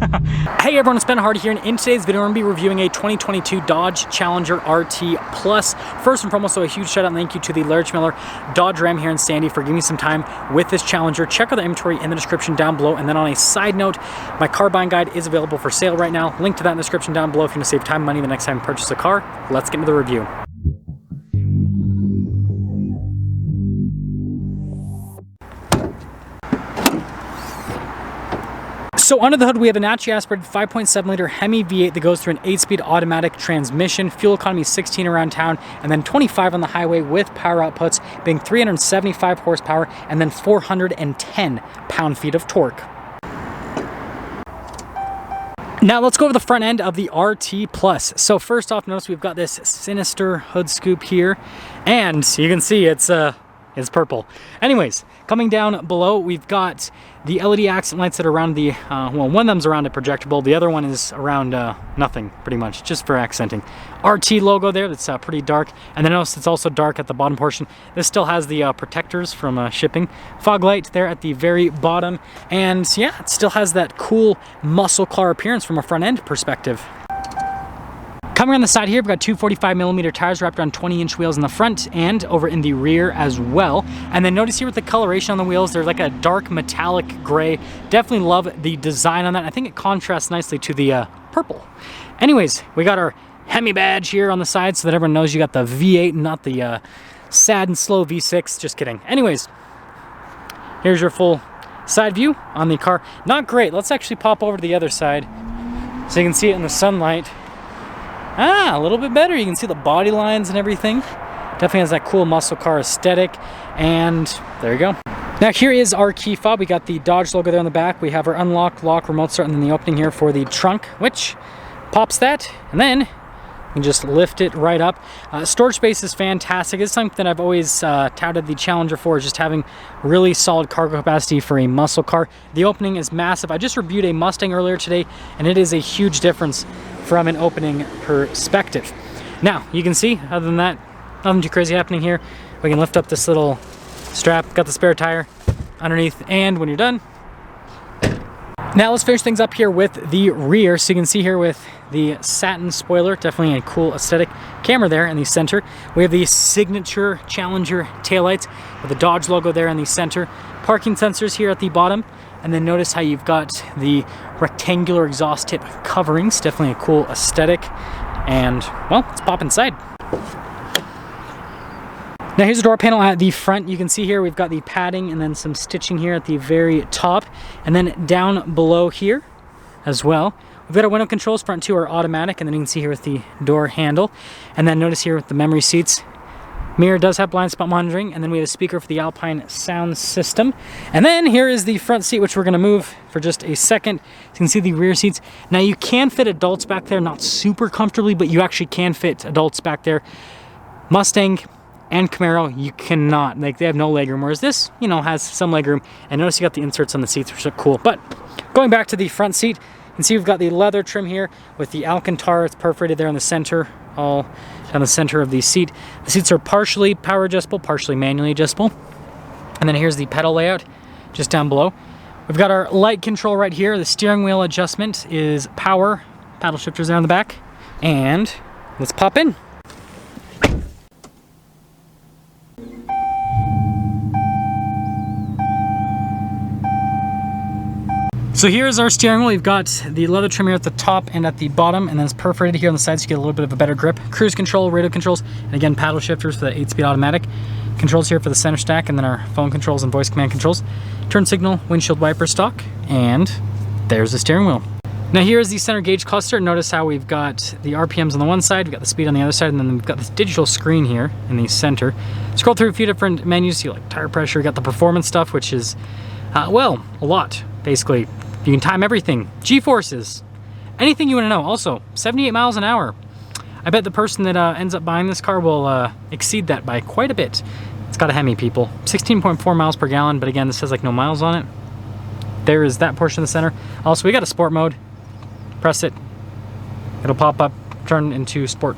Hey everyone, it's Ben Hardy here, and in today's video, I'm going to be reviewing a 2022 Dodge Challenger RT Plus. First and foremost, so a huge shout out and thank you to the Larry Miller Dodge Ram here in Sandy for giving me some time with this Challenger. Check out the inventory in the description down below. And then on a side note, my car buying guide is available for sale right now. Link to that in the description down below if you want to save time and money the next time you purchase a car. Let's get into the review. So under the hood, we have a naturally aspirated 5.7 liter Hemi V8 that goes through an 8-speed automatic transmission. Fuel economy is 16 around town, and then 25 on the highway with power outputs being 375 horsepower and then 410 pound-feet of torque. Now let's go over the front end of the RT Plus. So first off, notice we've got this sinister hood scoop here, and you can see it's purple. Anyways, coming down below, we've got the LED accent lights that are around the, well, one of them's around a projectable, the other one is around nothing, pretty much, just for accenting. RT logo there, that's pretty dark, and then notice it's also dark at the bottom portion. This still has the protectors from shipping. Fog light there at the very bottom, and yeah, it still has that cool muscle car appearance from a front end perspective. Coming on the side here, we've got two 45mm tires wrapped around 20-inch wheels in the front and over in the rear as well. And then notice here with the coloration on the wheels, they're like a dark metallic gray. Definitely love the design on that. I think it contrasts nicely to the purple. Anyways, we got our Hemi badge here on the side so that everyone knows you got the V8 and not the sad and slow V6. Just kidding. Anyways, here's your full side view on the car. Not great. Let's actually pop over to the other side so you can see it in the sunlight. A little bit better. You can see the body lines and everything. Definitely has that cool muscle car aesthetic. And there you go. Now here is our key fob. We got the Dodge logo there on the back. We have our unlock, lock, remote start, and then the opening here for the trunk, which pops that. And then you can just lift it right up. Storage space is fantastic. It's something that I've always touted the Challenger for, is just having really solid cargo capacity for a muscle car. The opening is massive. I just reviewed a Mustang earlier today, and it is a huge difference from an opening perspective. Now, you can see, other than that, nothing too crazy happening here. We can lift up this little strap, got the spare tire underneath, and when you're done, now let's finish things up here with the rear. So you can see here with the satin spoiler, definitely a cool aesthetic. Camera there in the center. We have the signature Challenger taillights with the Dodge logo there in the center. Parking sensors here at the bottom. And then notice how you've got the rectangular exhaust tip coverings. Definitely a cool aesthetic. And, well, let's pop inside. Now here's the door panel at the front. You can see here we've got the padding and then some stitching here at the very top. And then down below here as well, we've got our window controls. Front two are automatic, and then you can see here with the door handle. And then notice here with the memory seats, mirror does have blind spot monitoring, and then we have a speaker for the Alpine sound system. And then here is the front seat, which we're going to move for just a second. So you can see the rear seats. Now you can fit adults back there, not super comfortably, but you actually can fit adults back there. Mustang and Camaro, you cannot. Like, they have no legroom, whereas this, you know, has some legroom. And notice you got the inserts on the seats, which look cool. But going back to the front seat, you can see we've got the leather trim here with the Alcantara. It's perforated there in the center, all down the center of the seat. The seats are partially power adjustable, partially manually adjustable. And then here's the pedal layout just down below. We've got our light control right here. The steering wheel adjustment is power. Paddle shifters there on the back. And let's pop in. So here's our steering wheel. We've got the leather trim here at the top and at the bottom, and then it's perforated here on the sides to get a little bit of a better grip. Cruise control, radio controls, and again, paddle shifters for the 8-speed automatic. Controls here for the center stack, and then our phone controls and voice command controls. Turn signal, windshield wiper stock, and there's the steering wheel. Now here is the center gauge cluster. Notice how we've got the RPMs on the one side, we've got the speed on the other side, and then we've got this digital screen here in the center. Scroll through a few different menus, you like tire pressure, you got the performance stuff, which is, well, a lot, basically. You can time everything, G-forces, anything you want to know. Also, 78 miles an hour. I bet the person that ends up buying this car will exceed that by quite a bit. It's got a Hemi, people. 16.4 miles per gallon, but again, this says like no miles on it. There is that portion of the center. Also, we got a sport mode. Press it. It'll pop up, turn into sport.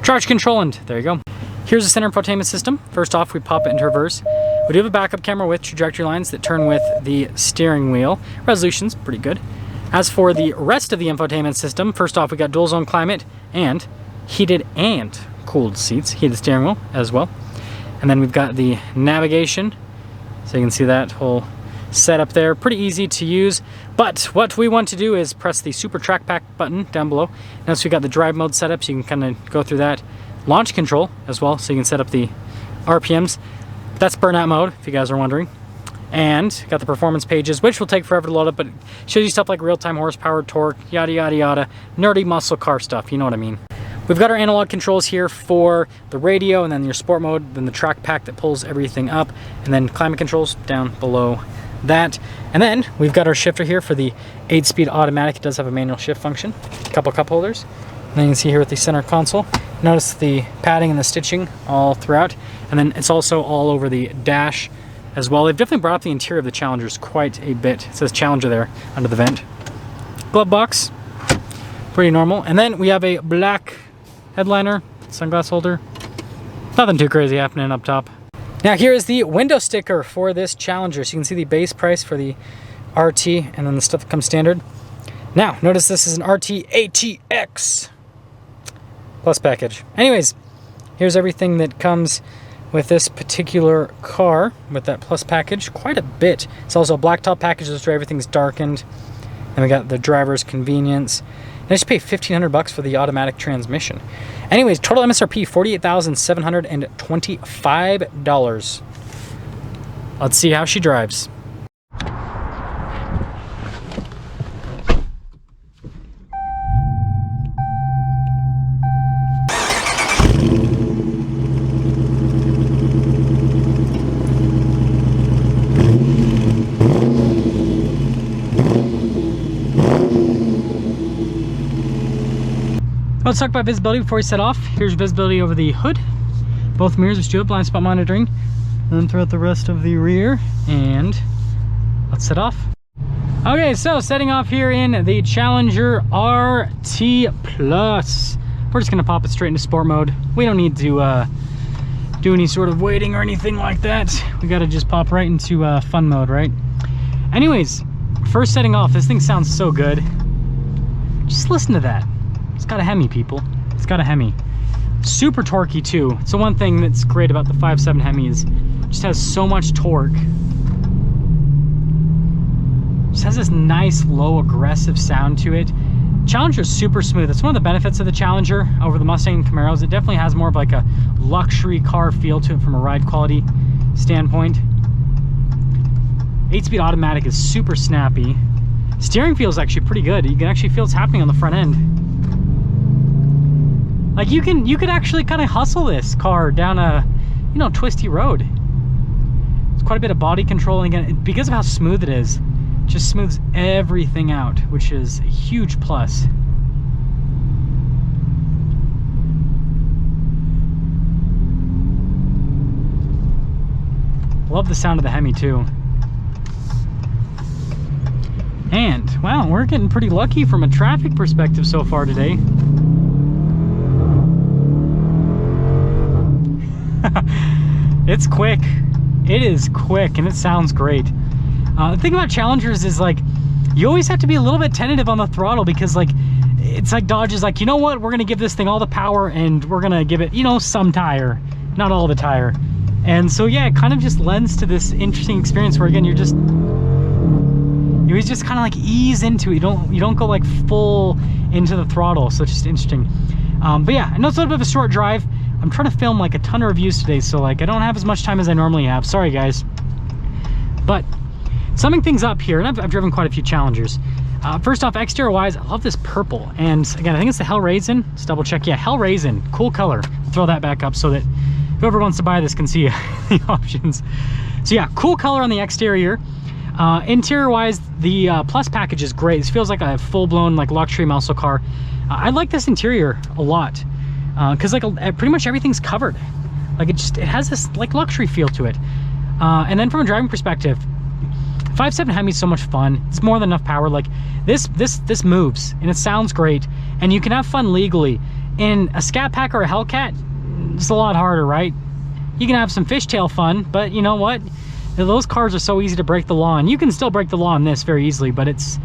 Traction control, and there you go. Here's the center infotainment system. First off, we pop it into reverse. We do have a backup camera with trajectory lines that turn with the steering wheel. Resolution's pretty good. As for the rest of the infotainment system, first off we got dual zone climate and heated and cooled seats, heated steering wheel as well. And then we've got the navigation, so you can see that whole setup there, pretty easy to use. But what we want to do is press the Super Track Pack button down below. Now so we got the drive mode set up, so you can kind of go through that. Launch control as well, so you can set up the RPMs. That's burnout mode, if you guys are wondering. And got the performance pages, which will take forever to load up, but it shows you stuff like real-time horsepower, torque, yada yada yada, nerdy muscle car stuff, you know what I mean. We've got our analog controls here for the radio, and then your sport mode, then the track pack that pulls everything up, and then climate controls down below that. And then we've got our shifter here for the 8-speed automatic. It does have a manual shift function, a couple cup holders. And then you can see here with the center console, notice the padding and the stitching all throughout, and then it's also all over the dash as well. They've definitely brought up the interior of the Challengers quite a bit. It says Challenger there under the vent. Glove box, pretty normal. And then we have a black headliner, sunglass holder. Nothing too crazy happening up top. Now here is the window sticker for this Challenger. So you can see the base price for the RT and then the stuff that comes standard. Now, notice this is an RT ATX Plus package. Anyways, here's everything that comes with this particular car with that Plus package, quite a bit. It's also a blacktop package, so everything's darkened. And we got the driver's convenience. And I just paid $1,500 for the automatic transmission. Anyways, total MSRP $48,725. Let's see how she drives. Let's talk about visibility before we set off. Here's visibility over the hood, both mirrors, which do have blind spot monitoring, and then throughout the rest of the rear. And let's set off. Okay, so setting off here in the Challenger RT Plus. We're just gonna pop it straight into sport mode. We don't need to do any sort of waiting or anything like that. We gotta just pop right into fun mode, right? Anyways, first setting off, this thing sounds so good. Just listen to that. It's got a Hemi, people. It's got a Hemi. Super torquey too. So one thing that's great about the 5.7 Hemi is it just has so much torque. Just has this nice low aggressive sound to it. Challenger is super smooth. That's one of the benefits of the Challenger over the Mustang and Camaros. It definitely has more of like a luxury car feel to it from a ride quality standpoint. 8-speed automatic is super snappy. Steering feels actually pretty good. You can actually feel what's happening on the front end. Like you could actually kind of hustle this car down a, you know, twisty road. It's quite a bit of body control, and again, because of how smooth it is, it just smooths everything out, which is a huge plus. Love the sound of the Hemi too. And wow, we're getting pretty lucky from a traffic perspective so far today. It's quick. It is quick and it sounds great. The thing about Challengers is like you always have to be a little bit tentative on the throttle, because like it's like Dodge is like, you know what, we're gonna give this thing all the power and we're gonna give it, you know, some tire, not all the tire. And so yeah, it kind of just lends to this interesting experience where again you always just kind of like ease into it. You don't go like full into the throttle, so it's just interesting. But yeah, I know it's a little bit of a short drive. I'm trying to film like a ton of reviews today, so like I don't have as much time as I normally have. Sorry guys. But summing things up here, and I've driven quite a few Challengers. First off, exterior wise, I love this purple. And again, I think it's the Hellraisin. Let's double check. Yeah, Hellraisin, cool color. I'll throw that back up so that whoever wants to buy this can see the options. So yeah, cool color on the exterior. Interior wise, the Plus package is great. This feels like a full-blown like luxury muscle car. I like this interior a lot. Because like pretty much everything's covered. Like it has this like luxury feel to it. And then from a driving perspective, 5.7 Hemi is so much fun. It's more than enough power. Like this moves and it sounds great, and you can have fun legally. In a Scat Pack or a Hellcat, it's a lot harder, right? You can have some fishtail fun, but you know what? Those cars are so easy to break the law, and you can still break the law on this very easily, but it's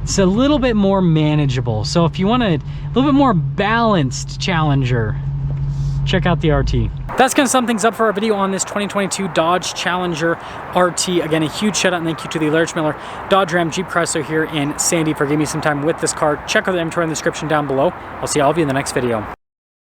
It's a little bit more manageable. So if you want a little bit more balanced Challenger, check out the RT. That's gonna sum things up for our video on this 2022 Dodge Challenger RT. Again, a huge shout out and thank you to the Larich Miller Dodge Ram Jeep Chrysler here in Sandy for giving me some time with this car. Check out the inventory in the description down below. I'll see all of you in the next video.